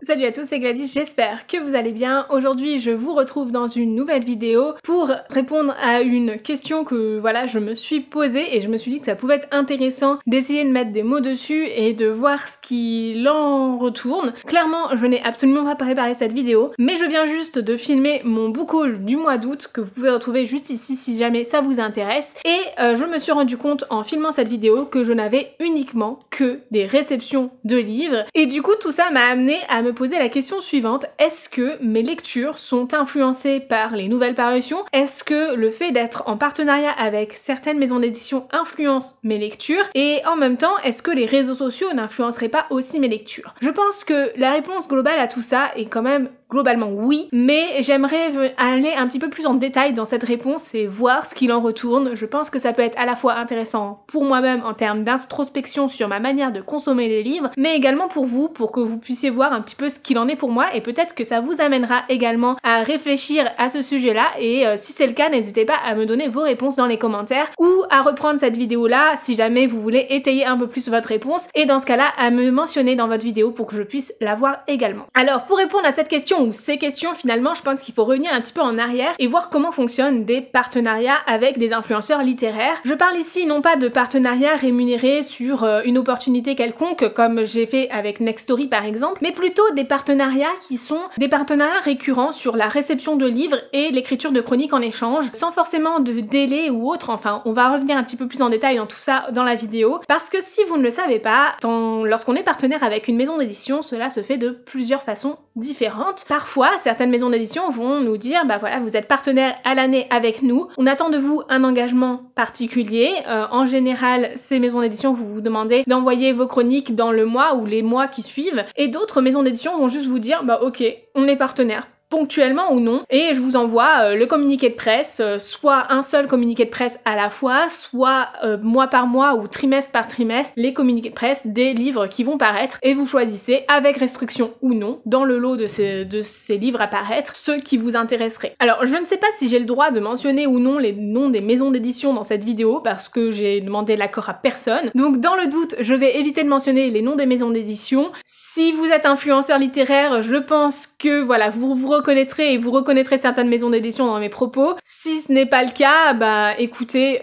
Salut à tous, c'est Gladys, j'espère que vous allez bien. Aujourd'hui, je vous retrouve dans une nouvelle vidéo pour répondre à une question que voilà, je me suis posée et je me suis dit que ça pouvait être intéressant d'essayer de mettre des mots dessus et de voir ce qu'il en retourne. Clairement, je n'ai absolument pas préparé cette vidéo, mais je viens juste de filmer mon book haul du mois d'août que vous pouvez retrouver juste ici si jamais ça vous intéresse. Et je me suis rendu compte en filmant cette vidéo que je n'avais uniquement que des réceptions de livres. Et du coup, tout ça m'a amené à me poser la question suivante: est-ce que mes lectures sont influencées par les nouvelles parutions? Est-ce que le fait d'être en partenariat avec certaines maisons d'édition influence mes lectures? Et en même temps, est-ce que les réseaux sociaux n'influenceraient pas aussi mes lectures? Je pense que la réponse globale à tout ça est quand même globalement oui, mais j'aimerais aller un petit peu plus en détail dans cette réponse et voir ce qu'il en retourne. Je pense que ça peut être à la fois intéressant pour moi-même en termes d'introspection sur ma manière de consommer les livres, mais également pour vous, pour que vous puissiez voir un petit peu ce qu'il en est pour moi, et peut-être que ça vous amènera également à réfléchir à ce sujet-là, et si c'est le cas, n'hésitez pas à me donner vos réponses dans les commentaires, ou à reprendre cette vidéo-là si jamais vous voulez étayer un peu plus votre réponse, et dans ce cas-là, à me mentionner dans votre vidéo pour que je puisse la voir également. Alors, pour répondre à cette question, ou ces questions, finalement, je pense qu'il faut revenir un petit peu en arrière et voir comment fonctionnent des partenariats avec des influenceurs littéraires. Je parle ici non pas de partenariats rémunérés sur une opportunité quelconque, comme j'ai fait avec Nextory par exemple, mais plutôt des partenariats qui sont des partenariats récurrents sur la réception de livres et l'écriture de chroniques en échange, sans forcément de délai ou autre. Enfin, on va revenir un petit peu plus en détail dans tout ça dans la vidéo, parce que si vous ne le savez pas, lorsqu'on est partenaire avec une maison d'édition, cela se fait de plusieurs façons différentes. Parfois, certaines maisons d'édition vont nous dire, bah voilà, vous êtes partenaire à l'année avec nous, on attend de vous un engagement particulier. En général, ces maisons d'édition vous demandez d'envoyer vos chroniques dans le mois ou les mois qui suivent, et d'autres maisons d'édition vont juste vous dire, bah ok, on est partenaire, ponctuellement ou non, et je vous envoie le communiqué de presse, soit un seul communiqué de presse à la fois, soit mois par mois ou trimestre par trimestre, les communiqués de presse des livres qui vont paraître, et vous choisissez, avec restriction ou non, dans le lot de ces livres à paraître, ceux qui vous intéresseraient. Alors, je ne sais pas si j'ai le droit de mentionner ou non les noms des maisons d'édition dans cette vidéo, parce que j'ai demandé l'accord à personne, donc dans le doute, je vais éviter de mentionner les noms des maisons d'édition. Si vous êtes influenceur littéraire, je pense que voilà, vous vous reconnaîtrez et vous reconnaîtrez certaines maisons d'édition dans mes propos. Si ce n'est pas le cas, bah écoutez,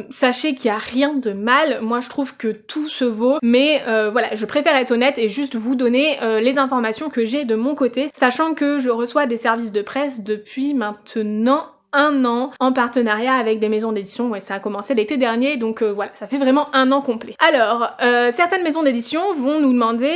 sachez qu'il n'y a rien de mal. Moi je trouve que tout se vaut, mais voilà, je préfère être honnête et juste vous donner les informations que j'ai de mon côté, sachant que je reçois des services de presse depuis maintenant un an en partenariat avec des maisons d'édition. Ouais, ça a commencé l'été dernier, donc voilà, ça fait vraiment un an complet. Alors, certaines maisons d'édition vont nous demander,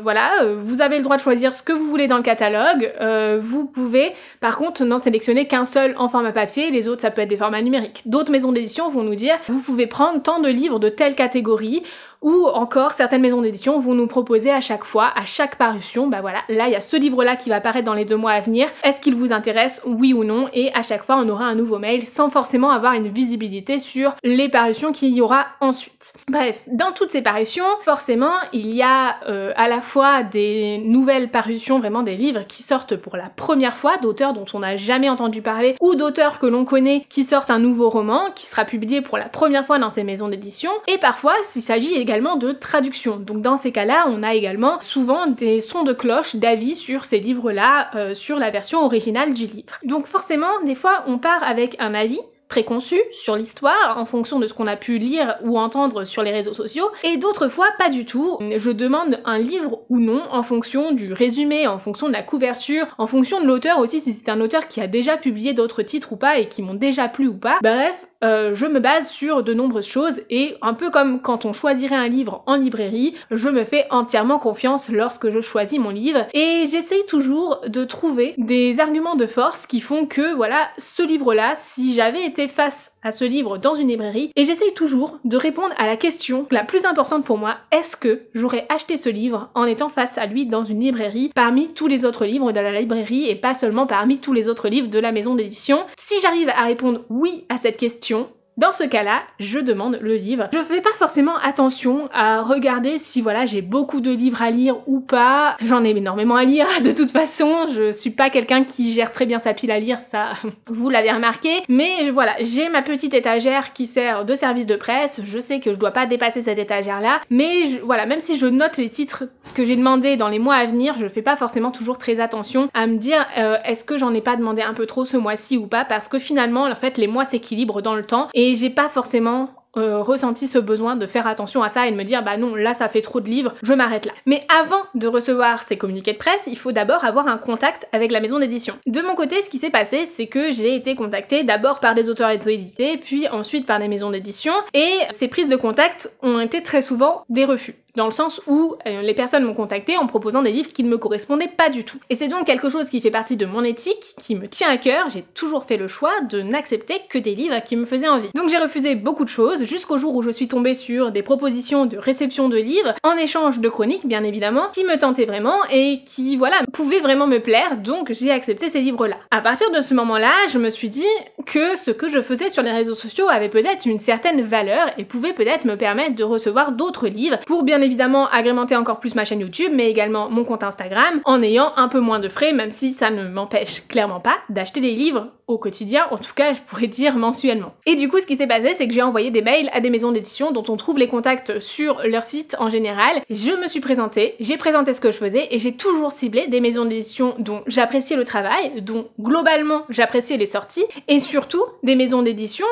voilà, vous avez le droit de choisir ce que vous voulez dans le catalogue, vous pouvez par contre n'en sélectionner qu'un seul en format papier, les autres ça peut être des formats numériques. D'autres maisons d'édition vont nous dire, vous pouvez prendre tant de livres de telle catégorie, ou encore certaines maisons d'édition vont nous proposer à chaque fois, à chaque parution, bah voilà, là il y a ce livre-là qui va apparaître dans les 2 mois à venir, est-ce qu'il vous intéresse, oui ou non, et à chaque fois on aura un nouveau mail sans forcément avoir une visibilité sur les parutions qu'il y aura ensuite. Bref, dans toutes ces parutions, forcément, il y a à la fois des nouvelles parutions, vraiment des livres qui sortent pour la première fois, d'auteurs dont on n'a jamais entendu parler, ou d'auteurs que l'on connaît qui sortent un nouveau roman, qui sera publié pour la première fois dans ces maisons d'édition, et parfois s'il s'agit également de traduction. Donc dans ces cas-là, on a également souvent des sons de cloche d'avis sur ces livres-là, sur la version originale du livre. Donc forcément, des fois, on part avec un avis préconçu sur l'histoire en fonction de ce qu'on a pu lire ou entendre sur les réseaux sociaux, et d'autres fois pas du tout. Je demande un livre ou non en fonction du résumé, en fonction de la couverture, en fonction de l'auteur aussi, si c'est un auteur qui a déjà publié d'autres titres ou pas et qui m'ont déjà plu ou pas. Bref, je me base sur de nombreuses choses, et un peu comme quand on choisirait un livre en librairie, je me fais entièrement confiance lorsque je choisis mon livre, et j'essaye toujours de trouver des arguments de force qui font que voilà, ce livre-là, si j'avais été face à ce livre dans une librairie, et j'essaye toujours de répondre à la question la plus importante pour moi: est-ce que j'aurais acheté ce livre en étant face à lui dans une librairie parmi tous les autres livres de la librairie et pas seulement parmi tous les autres livres de la maison d'édition? Si j'arrive à répondre oui à cette question, Dans ce cas-là, je demande le livre. Je fais pas forcément attention à regarder si voilà j'ai beaucoup de livres à lire ou pas. J'en ai énormément à lire de toute façon, je suis pas quelqu'un qui gère très bien sa pile à lire, ça vous l'avez remarqué. Mais voilà, j'ai ma petite étagère qui sert de service de presse, je sais que je dois pas dépasser cette étagère là, mais voilà, même si je note les titres que j'ai demandé dans les mois à venir, je fais pas forcément toujours très attention à me dire est-ce que j'en ai pas demandé un peu trop ce mois-ci ou pas, parce que finalement en fait les mois s'équilibrent dans le temps et j'ai pas forcément ressenti ce besoin de faire attention à ça et de me dire bah non, là ça fait trop de livres, je m'arrête là. Mais avant de recevoir ces communiqués de presse, il faut d'abord avoir un contact avec la maison d'édition. De mon côté, ce qui s'est passé, c'est que j'ai été contactée d'abord par des auteurs auto-édités, puis ensuite par des maisons d'édition, et ces prises de contact ont été très souvent des refus. Dans le sens où les personnes m'ont contacté en proposant des livres qui ne me correspondaient pas du tout. Et c'est donc quelque chose qui fait partie de mon éthique, qui me tient à cœur, j'ai toujours fait le choix de n'accepter que des livres qui me faisaient envie. Donc j'ai refusé beaucoup de choses, jusqu'au jour où je suis tombée sur des propositions de réception de livres, en échange de chroniques bien évidemment, qui me tentaient vraiment et qui voilà, pouvaient vraiment me plaire, donc j'ai accepté ces livres-là. À partir de ce moment-là, je me suis dit que ce que je faisais sur les réseaux sociaux avait peut-être une certaine valeur et pouvait peut-être me permettre de recevoir d'autres livres pour bien évidemment agrémenter encore plus ma chaîne YouTube, mais également mon compte Instagram, en ayant un peu moins de frais, même si ça ne m'empêche clairement pas d'acheter des livres au quotidien, en tout cas je pourrais dire mensuellement. Et du coup ce qui s'est passé, c'est que j'ai envoyé des mails à des maisons d'édition dont on trouve les contacts sur leur site en général. Je me suis présentée, j'ai présenté ce que je faisais et j'ai toujours ciblé des maisons d'édition dont j'appréciais le travail, dont globalement j'appréciais les sorties, et surtout des maisons d'édition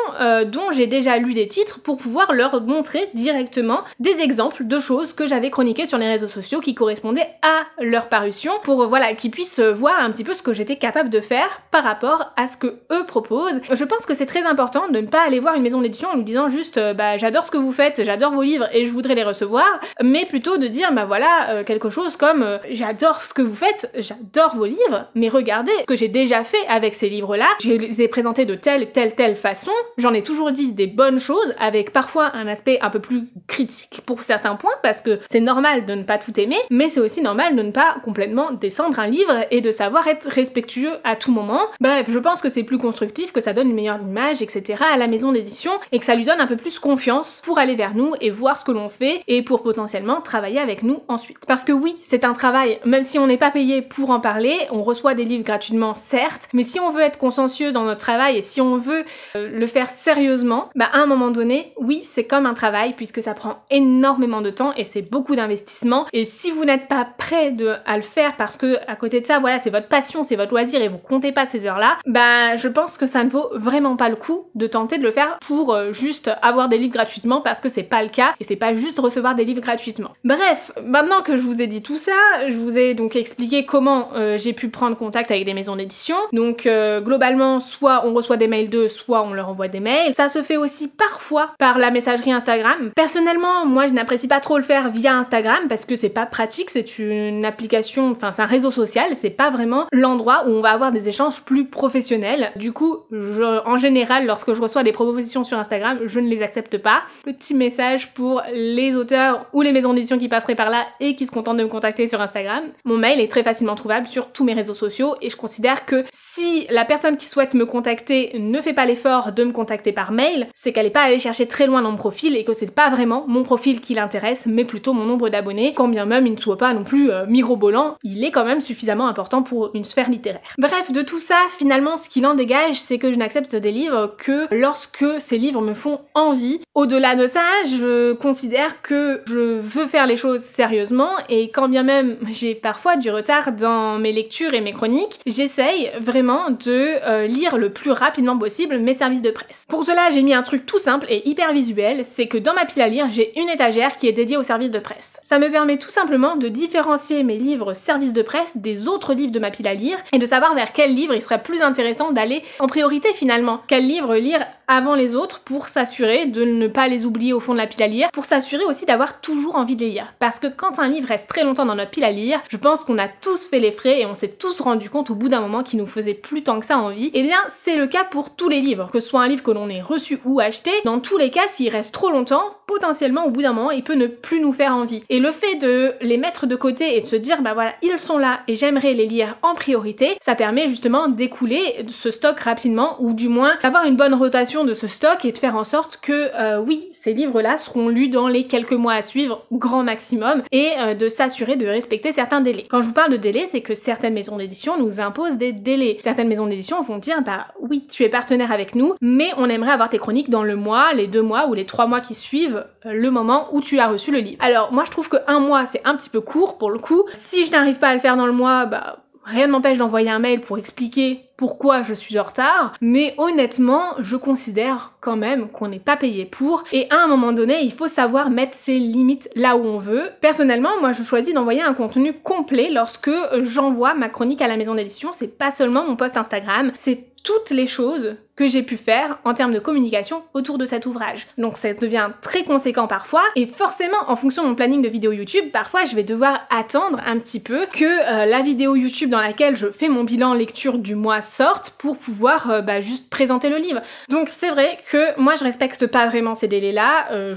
dont j'ai déjà lu des titres pour pouvoir leur montrer directement des exemples de choses que j'avais chroniquées sur les réseaux sociaux qui correspondaient à leur parution, pour voilà qu'ils puissent voir un petit peu ce que j'étais capable de faire par rapport à ce que eux proposent. Je pense que c'est très important de ne pas aller voir une maison d'édition en nous disant juste bah j'adore ce que vous faites, j'adore vos livres et je voudrais les recevoir, mais plutôt de dire bah voilà quelque chose comme j'adore ce que vous faites, j'adore vos livres, mais regardez ce que j'ai déjà fait avec ces livres-là, je les ai présentés de telle façon, j'en ai toujours dit des bonnes choses avec parfois un aspect un peu plus critique pour certains points parce que c'est normal de ne pas tout aimer, mais c'est aussi normal de ne pas complètement descendre un livre et de savoir être respectueux à tout moment. Bref, je pense que c'est plus constructif, que ça donne une meilleure image, etc. à la maison d'édition et que ça lui donne un peu plus confiance pour aller vers nous et voir ce que l'on fait et pour potentiellement travailler avec nous ensuite. Parce que oui, c'est un travail, même si on n'est pas payé pour en parler, on reçoit des livres gratuitement certes, mais si on veut être consciencieux dans notre travail et si on veut le faire sérieusement, bah à un moment donné, oui, c'est comme un travail puisque ça prend énormément de temps et c'est beaucoup d'investissement, et si vous n'êtes pas prêt à le faire parce que à côté de ça, voilà, c'est votre passion, c'est votre loisir et vous comptez pas ces heures-là, bah je pense que ça ne vaut vraiment pas le coup de tenter de le faire pour juste avoir des livres gratuitement, parce que c'est pas le cas et c'est pas juste recevoir des livres gratuitement. Bref, maintenant que je vous ai dit tout ça, je vous ai donc expliqué comment j'ai pu prendre contact avec des maisons d'édition. Donc globalement, soit on reçoit des mails d'eux, soit on leur envoie des mails. Ça se fait aussi parfois par la messagerie Instagram. Personnellement, moi je n'apprécie pas trop le faire via Instagram parce que c'est pas pratique, c'est une application, enfin c'est un réseau social, c'est pas vraiment l'endroit où on va avoir des échanges plus professionnels. Du coup, en général, lorsque je reçois des propositions sur Instagram, je ne les accepte pas. Petit message pour les auteurs ou les maisons d'édition qui passeraient par là et qui se contentent de me contacter sur Instagram. Mon mail est très facilement trouvable sur tous mes réseaux sociaux et je considère que si la personne qui souhaite me contacter ne fait pas l'effort de me contacter par mail, c'est qu'elle n'est pas allée chercher très loin dans mon profil et que c'est pas vraiment mon profil qui l'intéresse, mais plutôt mon nombre d'abonnés, quand bien même il ne soit pas non plus mirobolant, il est quand même suffisamment important pour une sphère littéraire. Bref, de tout ça, finalement, ce qu'il en dégage, c'est que je n'accepte des livres que lorsque ces livres me font envie. Au-delà de ça, je considère que je veux faire les choses sérieusement et quand bien même j'ai parfois du retard dans mes lectures et mes chroniques, j'essaye vraiment de lire le plus rapidement possible mes services de presse. Pour cela, j'ai mis un truc tout simple et hyper visuel, c'est que dans ma pile à lire, j'ai une étagère qui est dédiée aux services de presse. Ça me permet tout simplement de différencier mes livres services de presse des autres livres de ma pile à lire et de savoir vers quel livre il serait plus intéressant d'aller en priorité finalement. Quel livre lire avant les autres pour s'assurer de ne pas les oublier au fond de la pile à lire, pour s'assurer aussi d'avoir toujours envie de les lire. Parce que quand un livre reste très longtemps dans notre pile à lire, je pense qu'on a tous fait les frais et on s'est tous rendu compte au bout d'un moment qu'il nous faisait plus tant que ça envie. Et bien c'est le cas pour tous les livres, que ce soit un livre que l'on ait reçu ou acheté, dans tous les cas s'il reste trop longtemps, potentiellement au bout d'un moment il peut ne plus plus nous faire envie. Et le fait de les mettre de côté et de se dire bah voilà, ils sont là et j'aimerais les lire en priorité, ça permet justement d'écouler ce stock rapidement, ou du moins d'avoir une bonne rotation de ce stock et de faire en sorte que oui, ces livres-là seront lus dans les quelques mois à suivre, grand maximum, et de s'assurer de respecter certains délais. Quand je vous parle de délais, c'est que certaines maisons d'édition nous imposent des délais. Certaines maisons d'édition vont dire bah oui, tu es partenaire avec nous, mais on aimerait avoir tes chroniques dans le mois, les 2 mois ou les 3 mois qui suivent le moment où tu as reçu le livre. Alors moi je trouve que 1 mois c'est un petit peu court pour le coup. Si je n'arrive pas à le faire dans le mois, bah rien ne m'empêche d'envoyer un mail pour expliquer pourquoi je suis en retard, mais honnêtement, je considère quand même qu'on n'est pas payé pour, et à un moment donné, il faut savoir mettre ses limites là où on veut. Personnellement, moi je choisis d'envoyer un contenu complet lorsque j'envoie ma chronique à la maison d'édition. C'est pas seulement mon post Instagram, c'est toutes les choses que j'ai pu faire en termes de communication autour de cet ouvrage. Donc ça devient très conséquent parfois, et forcément en fonction de mon planning de vidéo YouTube, parfois je vais devoir attendre un petit peu que la vidéo YouTube dans laquelle je fais mon bilan lecture du mois sorte pour pouvoir juste présenter le livre. Donc c'est vrai que moi je respecte pas vraiment ces délais-là,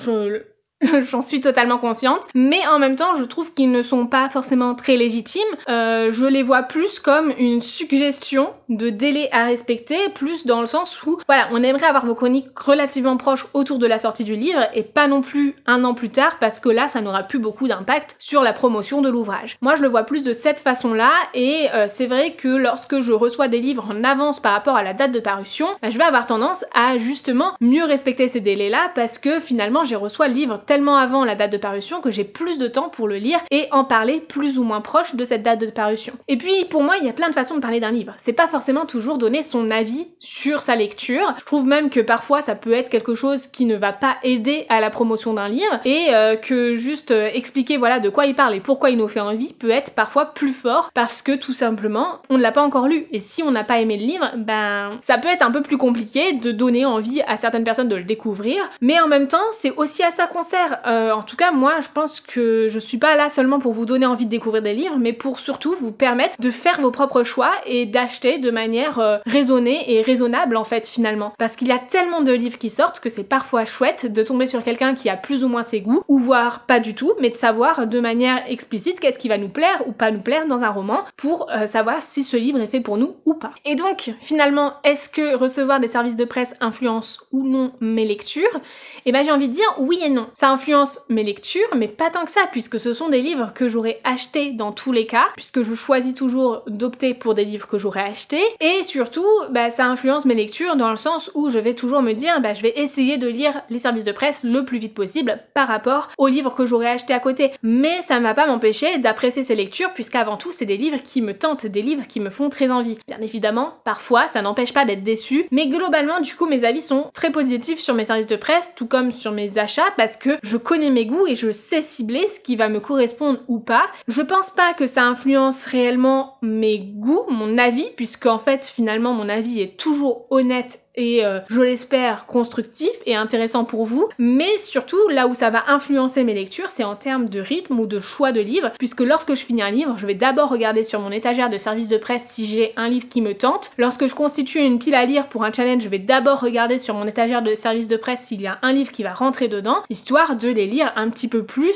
j'en suis totalement consciente, mais en même temps je trouve qu'ils ne sont pas forcément très légitimes. Je les vois plus comme une suggestion de délai à respecter, plus dans le sens où voilà, on aimerait avoir vos chroniques relativement proches autour de la sortie du livre et pas non plus 1 an plus tard, parce que là ça n'aura plus beaucoup d'impact sur la promotion de l'ouvrage. Moi je le vois plus de cette façon-là, et c'est vrai que lorsque je reçois des livres en avance par rapport à la date de parution, je vais avoir tendance à justement mieux respecter ces délais-là, parce que finalement j'ai reçu le livre tellement avant la date de parution que j'ai plus de temps pour le lire et en parler plus ou moins proche de cette date de parution. Et puis pour moi il y a plein de façons de parler d'un livre. C'est pas forcément toujours donner son avis sur sa lecture. Je trouve même que parfois ça peut être quelque chose qui ne va pas aider à la promotion d'un livre, et que juste expliquer voilà de quoi il parle et pourquoi il nous fait envie peut être parfois plus fort, parce que tout simplement on ne l'a pas encore lu, et si on n'a pas aimé le livre, ben ça peut être un peu plus compliqué de donner envie à certaines personnes de le découvrir, mais en même temps c'est aussi à ça qu'on sert. En tout cas moi je pense que je suis pas là seulement pour vous donner envie de découvrir des livres, mais pour surtout vous permettre de faire vos propres choix et d'acheter de manière raisonnée et raisonnable en fait finalement, parce qu'il y a tellement de livres qui sortent que c'est parfois chouette de tomber sur quelqu'un qui a plus ou moins ses goûts, ou voire pas du tout, mais de savoir de manière explicite qu'est-ce qui va nous plaire ou pas nous plaire dans un roman, pour savoir si ce livre est fait pour nous ou pas. Et donc finalement, est-ce que recevoir des services de presse influence ou non mes lectures? Et ben j'ai envie de dire oui et non. Ça influence mes lectures, mais pas tant que ça, puisque ce sont des livres que j'aurais achetés dans tous les cas, puisque je choisis toujours d'opter pour des livres que j'aurais achetés, et surtout, ça influence mes lectures dans le sens où je vais toujours me dire, je vais essayer de lire les services de presse le plus vite possible par rapport aux livres que j'aurais achetés à côté. Mais ça ne va pas m'empêcher d'apprécier ces lectures, puisqu'avant tout, c'est des livres qui me tentent, des livres qui me font très envie. Bien évidemment, parfois, ça n'empêche pas d'être déçu, mais globalement, du coup, mes avis sont très positifs sur mes services de presse, tout comme sur mes achats, parce que je connais mes goûts et je sais cibler ce qui va me correspondre ou pas. Je pense pas que ça influence réellement mes goûts, mon avis, puisque en fait finalement mon avis est toujours honnête et je l'espère constructif et intéressant pour vous, mais surtout là où ça va influencer mes lectures, c'est en termes de rythme ou de choix de livres, puisque lorsque je finis un livre, je vais d'abord regarder sur mon étagère de services de presse si j'ai un livre qui me tente. Lorsque je constitue une pile à lire pour un challenge, je vais d'abord regarder sur mon étagère de services de presse s'il y a un livre qui va rentrer dedans, histoire de les lire un petit peu plus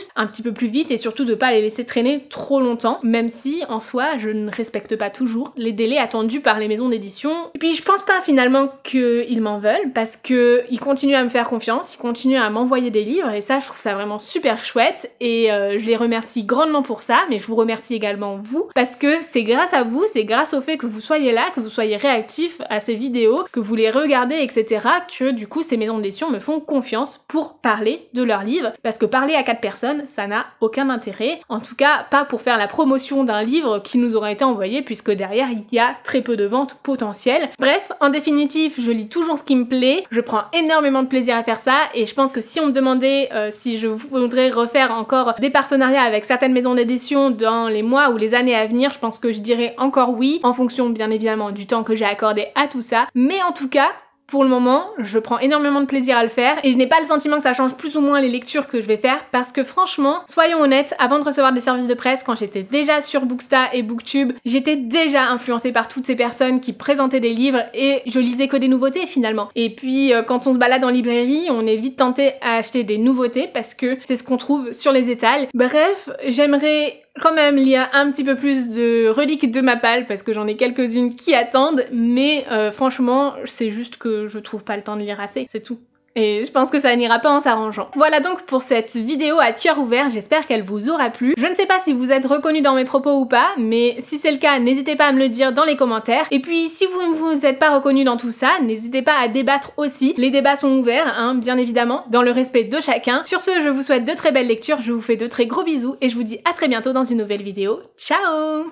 vite, et surtout de pas les laisser traîner trop longtemps, même si en soi je ne respecte pas toujours les délais attendus par les maisons d'édition. Et puis je pense pas finalement qu'ils m'en veulent, parce que ils continuent à me faire confiance, ils continuent à m'envoyer des livres, et ça je trouve ça vraiment super chouette, et je les remercie grandement pour ça, mais je vous remercie également vous, parce que c'est grâce à vous, c'est grâce au fait que vous soyez là, que vous soyez réactifs à ces vidéos, que vous les regardez, etc., que du coup ces maisons d'édition me font confiance pour parler de leurs livres, parce que parler à 4 personnes, ça n'a aucun intérêt, en tout cas pas pour faire la promotion d'un livre qui nous aura été envoyé, puisque derrière il y a très peu de ventes potentielles. Bref, en définitive, je lis toujours ce qui me plaît, je prends énormément de plaisir à faire ça, et je pense que si on me demandait si je voudrais refaire encore des partenariats avec certaines maisons d'édition dans les mois ou les années à venir, je pense que je dirais encore oui, en fonction bien évidemment du temps que j'ai accordé à tout ça, mais en tout cas, pour le moment, je prends énormément de plaisir à le faire et je n'ai pas le sentiment que ça change plus ou moins les lectures que je vais faire parce que franchement, soyons honnêtes, avant de recevoir des services de presse, quand j'étais déjà sur Booksta et Booktube, j'étais déjà influencée par toutes ces personnes qui présentaient des livres et je lisais que des nouveautés finalement. Et puis quand on se balade en librairie, on est vite tenté à acheter des nouveautés parce que c'est ce qu'on trouve sur les étals. Bref, j'aimerais quand même lire un petit peu plus de reliques de Mappal parce que j'en ai quelques-unes qui attendent, mais franchement, c'est juste que je trouve pas le temps de lire assez, c'est tout. Et je pense que ça n'ira pas en s'arrangeant. Voilà donc pour cette vidéo à cœur ouvert, j'espère qu'elle vous aura plu. Je ne sais pas si vous êtes reconnus dans mes propos ou pas, mais si c'est le cas, n'hésitez pas à me le dire dans les commentaires. Et puis si vous ne vous êtes pas reconnus dans tout ça, n'hésitez pas à débattre aussi. Les débats sont ouverts, hein, bien évidemment, dans le respect de chacun. Sur ce, je vous souhaite de très belles lectures, je vous fais de très gros bisous et je vous dis à très bientôt dans une nouvelle vidéo. Ciao!